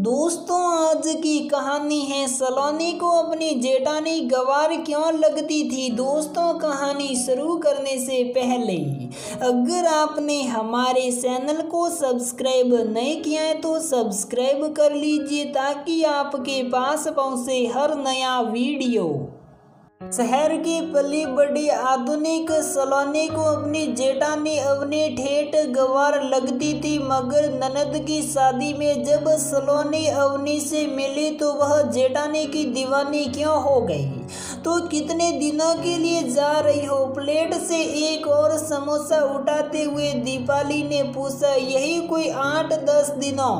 दोस्तों, आज की कहानी है सलोनी को अपनी जेठानी गंवार क्यों लगती थी। दोस्तों, कहानी शुरू करने से पहले अगर आपने हमारे चैनल को सब्सक्राइब नहीं किया है तो सब्सक्राइब कर लीजिए ताकि आपके पास पहुंचे हर नया वीडियो। शहर की पली बड़ी आधुनिक सलोनी को अपनी जेठानी अवनी ठेठ गंवार लगती थी, मगर ननद की शादी में जब सलोनी अवनी से मिली तो वह जेठानी की दीवानी क्यों हो गई। तो कितने दिनों के लिए जा रही हो? प्लेट से एक और समोसा उठाते हुए दीपाली ने पूछा। यही कोई 8-10 दिनों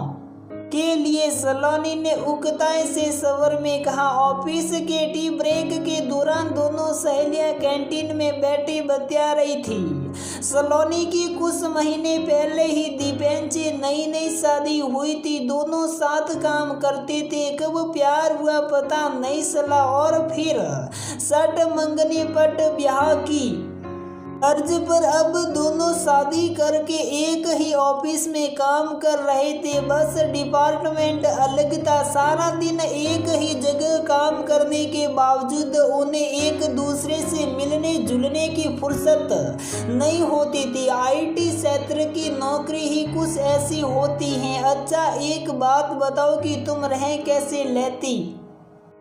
के लिए, सलोनी ने उकताई से स्वर में कहा। ऑफिस के टी ब्रेक के दौरान दोनों सहेलियां कैंटीन में बैठी बतिया रही थी। सलोनी की कुछ महीने पहले ही दीपेन से नई शादी हुई थी। दोनों साथ काम करते थे। कब प्यार हुआ पता नहीं चला और फिर सट मंगनी पट ब्याह की अर्ज पर अब दोनों शादी करके एक ही ऑफिस में काम कर रहे थे। बस डिपार्टमेंट अलग था। सारा दिन एक ही जगह काम करने के बावजूद उन्हें एक दूसरे से मिलने जुलने की फुर्सत नहीं होती थी। आईटी क्षेत्र की नौकरी ही कुछ ऐसी होती है। अच्छा, एक बात बताओ कि तुम रह कैसे लेती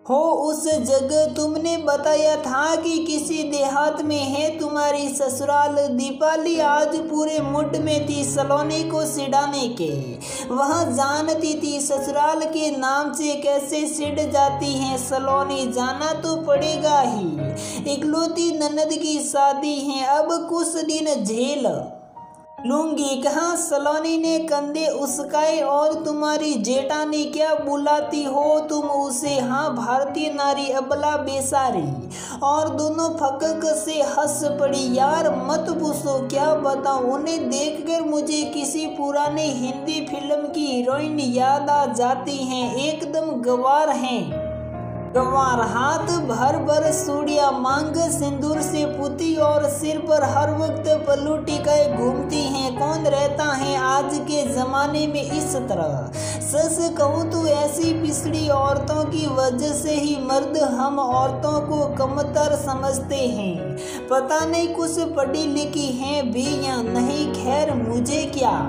हो उस जगह? तुमने बताया था कि किसी देहात में है तुम्हारी ससुराल। दीपाली आज पूरे मूड में थी सलोनी को चिढ़ाने के। वह जानती थी ससुराल के नाम से कैसे चिढ़ जाती हैं सलोनी। जाना तो पड़ेगा ही, इकलौती ननद की शादी है, अब कुछ दिन झेल लूंगी। कहाँ? सलोनी ने कंधे उसकाए। और तुम्हारी जेठानी क्या बुलाती हो तुम उसे? हाँ, भारतीय नारी, अबला, बेसारी। और दोनों फकक से हंस पड़ी। यार मत पूछो, क्या बताऊं, उन्हें देखकर मुझे किसी पुरानी हिंदी फिल्म की हीरोइन याद आ जाती हैं। एकदम गंवार हैं। गंवार हाथ भर भर चूड़ियां, मांग सिंदूर से पुती और सिर पर हर वक्त पल्लू टिकाए घूमती हैं। कौन रहता है आज के जमाने में इस तरह? सच कहूँ तो ऐसी पिछड़ी औरतों की वजह से ही मर्द हम औरतों को कमतर समझते हैं। पता नहीं कुछ पढ़ी लिखी हैं भी या नहीं। खैर, मुझे क्या,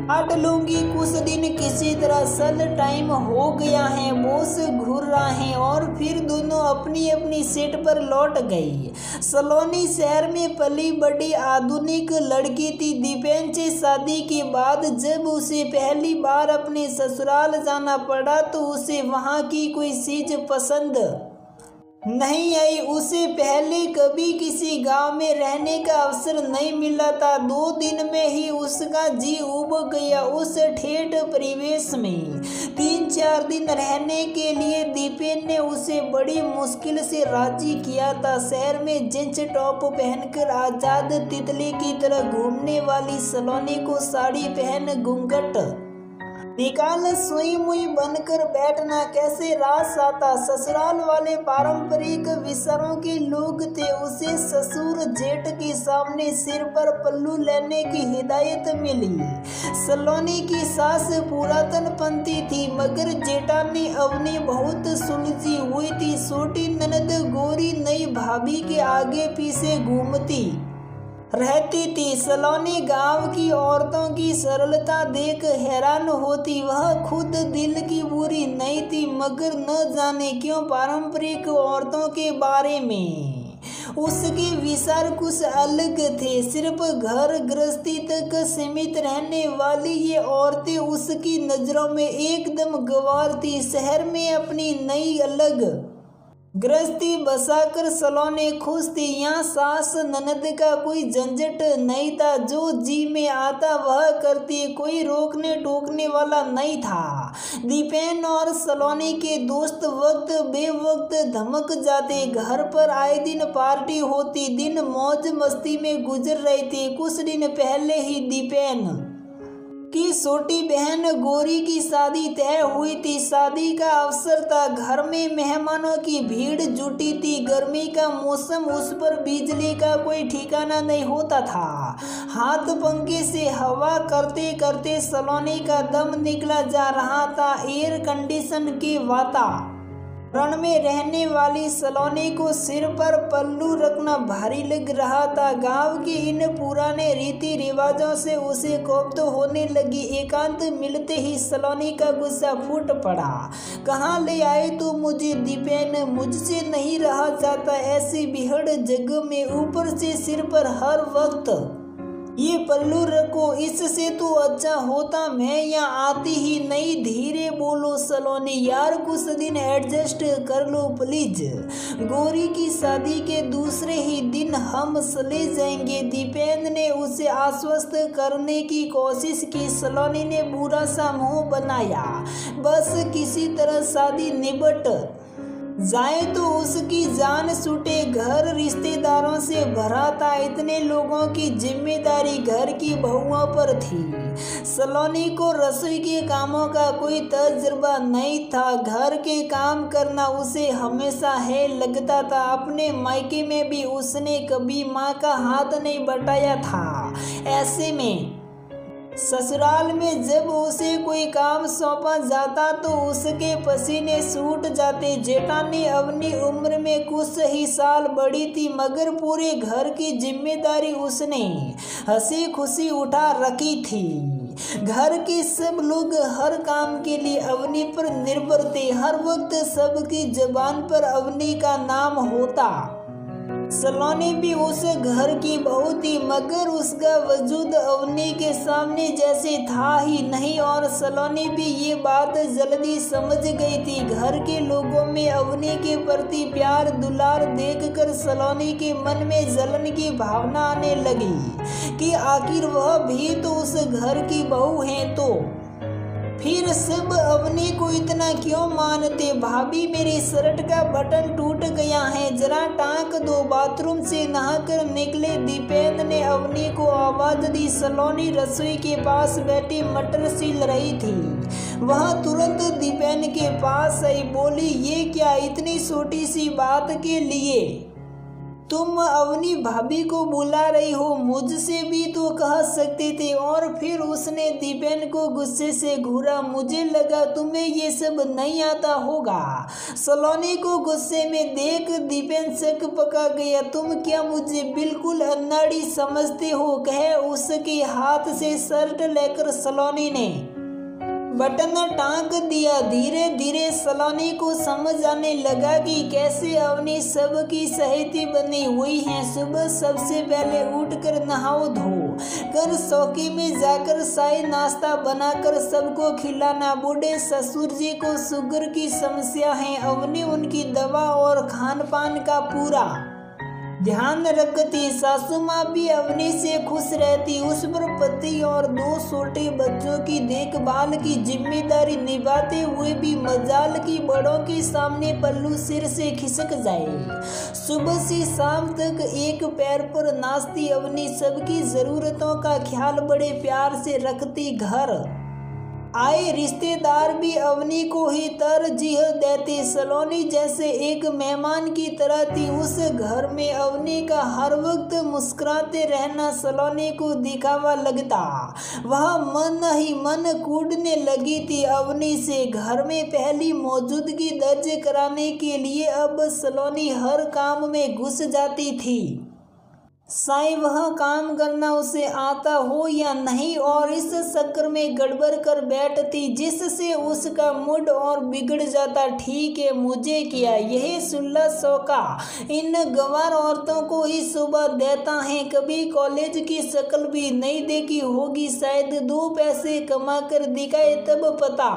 काट लूंगी कुछ दिन किसी तरह। सल टाइम हो गया है, बॉस घूर रहा है। और फिर दोनों अपनी अपनी सीट पर लौट गई। सलोनी शहर में पली बड़ी आधुनिक लड़की थी। दीपेन से शादी के बाद जब उसे पहली बार अपने ससुराल जाना पड़ा तो उसे वहां की कोई चीज पसंद नहीं आई। उसे पहले कभी किसी गांव में रहने का अवसर नहीं मिला था। 2 दिन में ही उसका जी उब गया उस ठेठ परिवेश में। 3-4 दिन रहने के लिए दीपेन ने उसे बड़ी मुश्किल से राजी किया था। शहर में जींस टॉप पहनकर आजाद तितली की तरह घूमने वाली सलोनी को साड़ी पहन घूंघट निकाल सुई मुई बनकर बैठना कैसे रास आता। ससुराल वाले पारंपरिक विचारों के लोग थे। उसे ससुर जेठ के सामने सिर पर पल्लू लेने की हिदायत मिली। सलोनी की सास पुरातन पंथी थी, मगर जेठानी अवनी बहुत सुलझी हुई थी। छोटी ननद गोरी नई भाभी के आगे पीछे घूमती रहती थी। सलोनी गांव की औरतों की सरलता देख हैरान होती। वह खुद दिल की बुरी नहीं थी, मगर न जाने क्यों पारंपरिक औरतों के बारे में उसके विचार कुछ अलग थे। सिर्फ घर गृहस्थी तक सीमित रहने वाली ये औरतें उसकी नजरों में एकदम गंवार थी। शहर में अपनी नई अलग गृहस्थी बसाकर सलोनी खुश थी। यहाँ सास ननद का कोई झंझट नहीं था। जो जी में आता वह करती, कोई रोकने टोकने वाला नहीं था। दीपेन और सलोनी के दोस्त वक्त बेवक्त धमक जाते। घर पर आए दिन पार्टी होती। दिन मौज मस्ती में गुजर रहे थे। कुछ दिन पहले ही दीपेन कि छोटी बहन गौरी की शादी तय हुई थी। शादी का अवसर था, घर में मेहमानों की भीड़ जुटी थी। गर्मी का मौसम, उस पर बिजली का कोई ठिकाना नहीं होता था। हाथ पंखे से हवा करते करते सलोनी का दम निकला जा रहा था। एयर कंडीशन के वातावरण में रहने वाली सलोनी को सिर पर पल्लू रखना भारी लग रहा था। गांव के इन पुराने रीति रिवाजों से उसे कोफ्त होने लगी। एकांत मिलते ही सलोनी का गुस्सा फूट पड़ा। कहाँ ले आए तू मुझे दीपेन, मुझसे नहीं रहा जाता ऐसी भीड़ जगह में, ऊपर से सिर पर हर वक्त ये पल्लू रखो। इससे तो अच्छा होता मैं यहाँ आती ही नहीं। धीरे बोलो सलोनी यार, कुछ दिन एडजस्ट कर लो प्लीज। गौरी की शादी के दूसरे ही दिन हम चले जाएंगे। दीपेंद्र ने उसे आश्वस्त करने की कोशिश की। सलोनी ने बुरा सा मुंह बनाया। बस किसी तरह शादी निपट जाए तो उसकी जान छूटे। घर रिश्तेदारों से भरा था, इतने लोगों की जिम्मेदारी घर की बहुओं पर थी। सलोनी को रसोई के कामों का कोई तजुर्बा नहीं था। घर के काम करना उसे हमेशा है लगता था। अपने मायके में भी उसने कभी माँ का हाथ नहीं बटाया था। ऐसे में ससुराल में जब उसे कोई काम सौंपा जाता तो उसके पसीने छूट जाते। जेठानी अपनी उम्र में कुछ ही साल बड़ी थी, मगर पूरे घर की जिम्मेदारी उसने हंसी खुशी उठा रखी थी। घर के सब लोग हर काम के लिए अवनी पर निर्भर थे। हर वक्त सबकी जुबान पर अवनी का नाम होता। सलोनी भी उस घर की बहू थी, मगर उसका वजूद अवनी के सामने जैसे था ही नहीं। और सलोनी भी ये बात जल्दी समझ गई थी। घर के लोगों में अवनी के प्रति प्यार दुलार देखकर सलोनी के मन में जलन की भावना आने लगी कि आखिर वह भी तो उस घर की बहू है, तो फिर सब अवनी को इतना क्यों मानते। भाभी मेरी शर्ट का बटन टूट गया है, जरा टाँक दो। बाथरूम से नहाकर निकले दीपेंद्र ने अवनी को आवाज दी। सलोनी रसोई के पास बैठी मटर सील रही थी। वह तुरंत दीपेंद्र के पास आई, बोली ये क्या इतनी छोटी सी बात के लिए तुम अवनी भाभी को बुला रही हो, मुझसे भी तो कह सकते थे। और फिर उसने दीपेन को गुस्से से घूरा। मुझे लगा तुम्हें ये सब नहीं आता होगा। सलोनी को गुस्से में देख दीपेन शक पका गया। तुम क्या मुझे बिल्कुल अनाड़ी समझते हो, कहे उसके हाथ से शर्ट लेकर सलोनी ने बटन टाँक दिया। धीरे धीरे सलोनी को समझ आने लगा कि कैसे अवनी सबकी सहेती बनी हुई है। सुबह सबसे पहले उठकर नहाओ धो कर चौकी में जाकर चाय नाश्ता बनाकर सबको खिलाना। बूढ़े ससुर जी को शुगर की समस्या है। अवनी उनकी दवा और खान पान का पूरा ध्यान रखती। सासू माँ भी अवनी से खुश रहती। उस पर पति और 2 छोटे बच्चों की देखभाल की जिम्मेदारी निभाते हुए भी मजाल की बड़ों के सामने पल्लू सिर से खिसक जाए। सुबह से शाम तक एक पैर पर नाचती अवनी सबकी जरूरतों का ख्याल बड़े प्यार से रखती। घर आए रिश्तेदार भी अवनी को ही तरजीह देते। सलोनी जैसे एक मेहमान की तरह थी। उस घर में अवनी का हर वक्त मुस्कुराते रहना सलोनी को दिखावा लगता। वह मन ही मन कूदने लगी थी अवनी से। घर में पहली मौजूदगी दर्ज कराने के लिए अब सलोनी हर काम में घुस जाती थी, चाहे वह काम करना उसे आता हो या नहीं। और इस चक्कर में गड़बड़ कर बैठती, जिससे उसका मूड और बिगड़ जाता। ठीक है, मुझे क्या, यही 1600 का इन गंवार औरतों को ही सुबह देता है। कभी कॉलेज की शक्ल भी नहीं देखी होगी, शायद 2 पैसे कमा कर दिखाए तब पता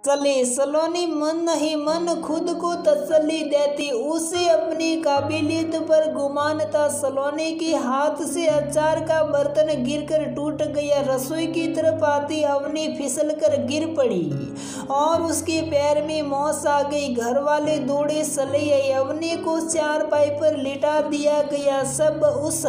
चले। सलोनी मन ही मन खुद को तसल्ली देती। उसे अपनी काबिलियत पर गुमान था। सलोनी के हाथ से अचार का बर्तन गिरकर टूट गया। रसोई की तरफ आती अवनी फिसल कर गिर पड़ी और उसके पैर में मौस आ गई। घर वाले दौड़े चले आए। अवनी को चारपाई पर लिटा दिया गया। सब उस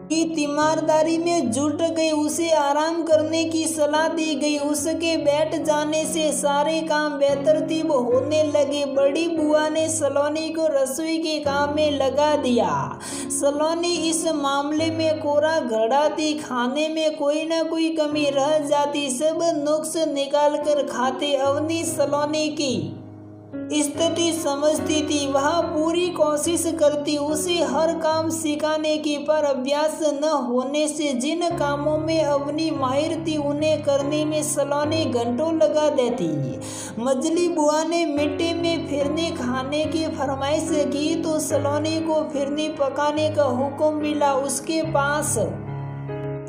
की तीमारदारी में जुट गई। उसे आराम करने की सलाह दी गई। उसके बैठ जाने से सारे काम बेतरतीब होने लगे। बड़ी बुआ ने सलोनी को रसोई के काम में लगा दिया। सलोनी इस मामले में कोरा घड़ा थी। खाने में कोई ना कोई कमी रह जाती, सब नुक्स निकाल कर खाते। अवनी सलोनी की स्थिति समझती थी। वह पूरी कोशिश करती उसे हर काम सिखाने की, पर अभ्यास न होने से जिन कामों में अवनी माहिर थी उन्हें करने में सलोनी घंटों लगा देती। मजली बुआ ने मिट्टी में फिरनी खाने की फरमाइश की तो सलोनी को फिरनी पकाने का हुक्म मिला। उसके पास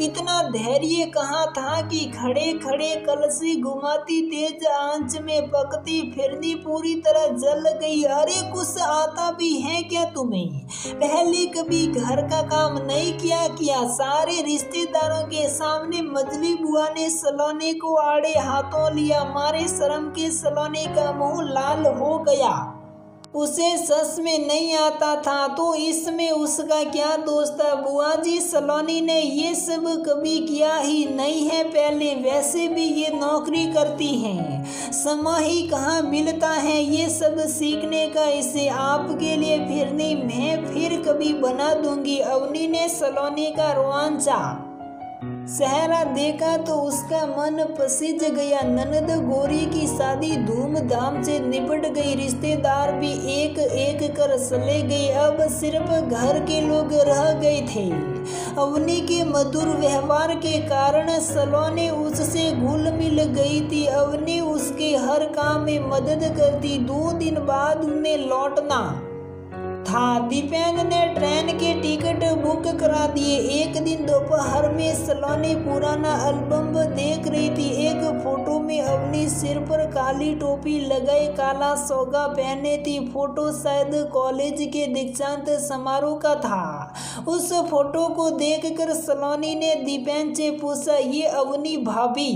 इतना धैर्य कहाँ था कि खड़े खड़े कलसी घुमाती, तेज आंच में पकती फिरनी पूरी तरह जल गई। अरे कुछ आता भी है क्या तुम्हें? पहले कभी घर का काम नहीं किया? सारे रिश्तेदारों के सामने मजली बुआ ने सलोनी को आड़े हाथों लिया। मारे शर्म के सलोनी का मुंह लाल हो गया। उसे सच में नहीं आता था तो इसमें उसका क्या दोष था? बुआ जी, सलोनी ने ये सब कभी किया ही नहीं है पहले, वैसे भी ये नौकरी करती हैं, समय ही कहाँ मिलता है ये सब सीखने का। इसे आपके लिए फिरनी मैं फिर कभी बना दूंगी। अवनी ने सलोनी का रोमांचा सहरा देखा तो उसका मन पसीज गया। ननद गौरी की शादी धूमधाम से निपट गई। रिश्तेदार भी एक एक कर चले गए। अब सिर्फ घर के लोग रह गए थे। अवनी के मधुर व्यवहार के कारण सलोनी उससे घुल मिल गई थी। अवनी उसके हर काम में मदद करती। 2 दिन बाद उन्हें लौटना था। दीपेन ने ट्रेन के टिकट बुक करा दिए। एक दिन दोपहर में सलोनी पुराना एल्बम देख रही थी। एक फोटो में अवनी सिर पर काली टोपी लगाए काला सोगा पहने थी। फोटो शायद कॉलेज के दीक्षांत समारोह का था। उस फोटो को देखकर सलोनी ने दीपेन से पूछा, ये अवनी भाभी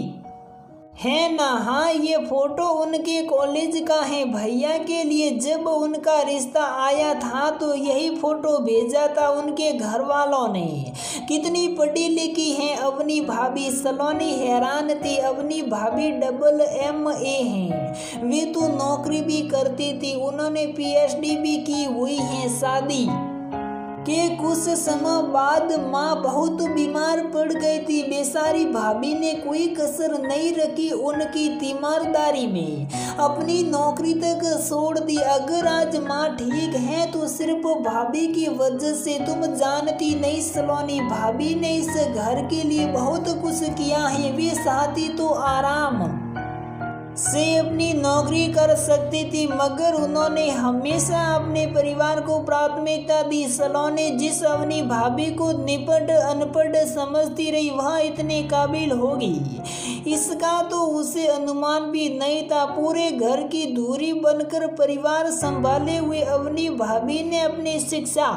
है ना? हाँ, ये फोटो उनके कॉलेज का है। भैया के लिए जब उनका रिश्ता आया था तो यही फोटो भेजा था उनके घर वालों ने। कितनी पढ़ी लिखी है अवनी भाभी? सलोनी हैरान थी। अवनी भाभी MA हैं। वे तो नौकरी भी करती थी। उन्होंने PhD भी की हुई है। शादी के कुछ समय बाद माँ बहुत बीमार पड़ गई थी। बेचारी भाभी ने कोई कसर नहीं रखी उनकी तीमारदारी में, अपनी नौकरी तक छोड़ दी। अगर आज माँ ठीक है तो सिर्फ भाभी की वजह से। तुम जानती नहीं सलोनी, भाभी ने इस घर के लिए बहुत कुछ किया है। वे चाहती तो आराम से अपनी नौकरी कर सकती थी, मगर उन्होंने हमेशा अपने परिवार को प्राथमिकता दी। सलोनी जिस अवनी भाभी को निपट अनपढ़ समझती रही वह इतने काबिल होगी इसका तो उसे अनुमान भी नहीं था। पूरे घर की धुरी बनकर परिवार संभाले हुए अवनी भाभी ने अपनी शिक्षा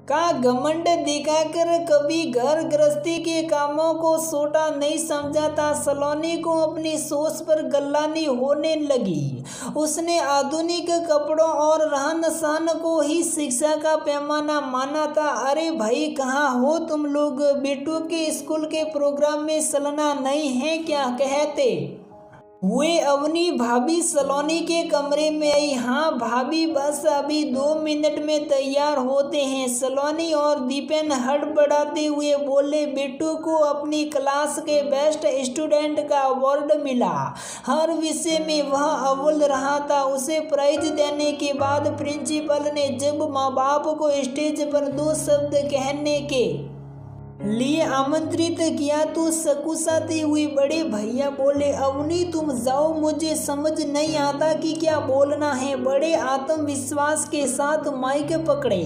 का घमंड दिखाकर कभी घर गृहस्थी के कामों को छोटा नहीं समझा था। सलोनी को अपनी सोच पर गलानी होने लगी। उसने आधुनिक कपड़ों और रहन सहन को ही शिक्षा का पैमाना माना था। अरे भाई, कहाँ हो तुम लोग? बेटू के स्कूल के प्रोग्राम में चलना नहीं है क्या? कहते हुए अवनी भाभी सलोनी के कमरे में आई। हाँ भाभी, बस अभी 2 मिनट में तैयार होते हैं। सलोनी और दीपेन हड़बड़ाते हुए बोले, बेटू को अपनी क्लास के बेस्ट स्टूडेंट का अवार्ड मिला। हर विषय में वह अव्वल रहा था। उसे प्राइज देने के बाद प्रिंसिपल ने जब माँ बाप को स्टेज पर 2 शब्द कहने के लिए आमंत्रित किया तो सकुचाते हुए बड़े भैया बोले, अवनी तुम जाओ, मुझे समझ नहीं आता कि क्या बोलना है। बड़े आत्मविश्वास के साथ माइक पकड़े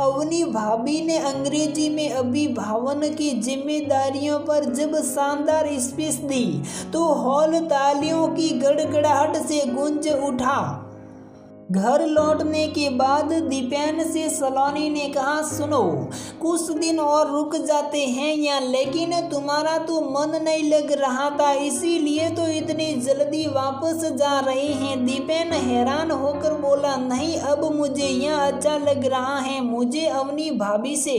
अवनी भाभी ने अंग्रेजी में अभिभावन की जिम्मेदारियों पर जब शानदार स्पीच दी तो हॉल तालियों की गड़गड़ाहट से गूंज उठा। घर लौटने के बाद दीपेन से सलोनी ने कहा, सुनो, कुछ दिन और रुक जाते हैं यहाँ, लेकिन तुम्हारा तो मन नहीं लग रहा था, इसीलिए तो इतनी जल्दी वापस जा रहे हैं। दीपेन हैरान होकर बोला, नहीं, अब मुझे यहाँ अच्छा लग रहा है। मुझे अवनी भाभी से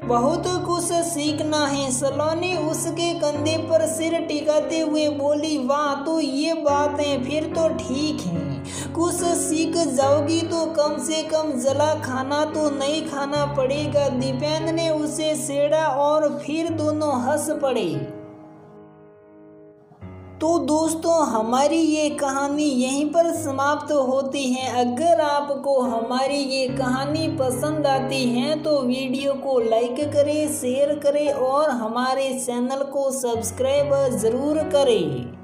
बहुत कुछ सीखना है। सलोनी उसके कंधे पर सिर टिकाते हुए बोली, वाह तो ये बात है, फिर तो ठीक है। कुछ सीख जाओगी तो कम से कम जला खाना तो नहीं खाना पड़ेगा। दीपेंद्र ने उसे छेड़ा और फिर दोनों हंस पड़े। तो दोस्तों हमारी ये कहानी यहीं पर समाप्त होती है। अगर आपको हमारी ये कहानी पसंद आती है तो वीडियो को लाइक करें, शेयर करें और हमारे चैनल को सब्सक्राइब ज़रूर करें।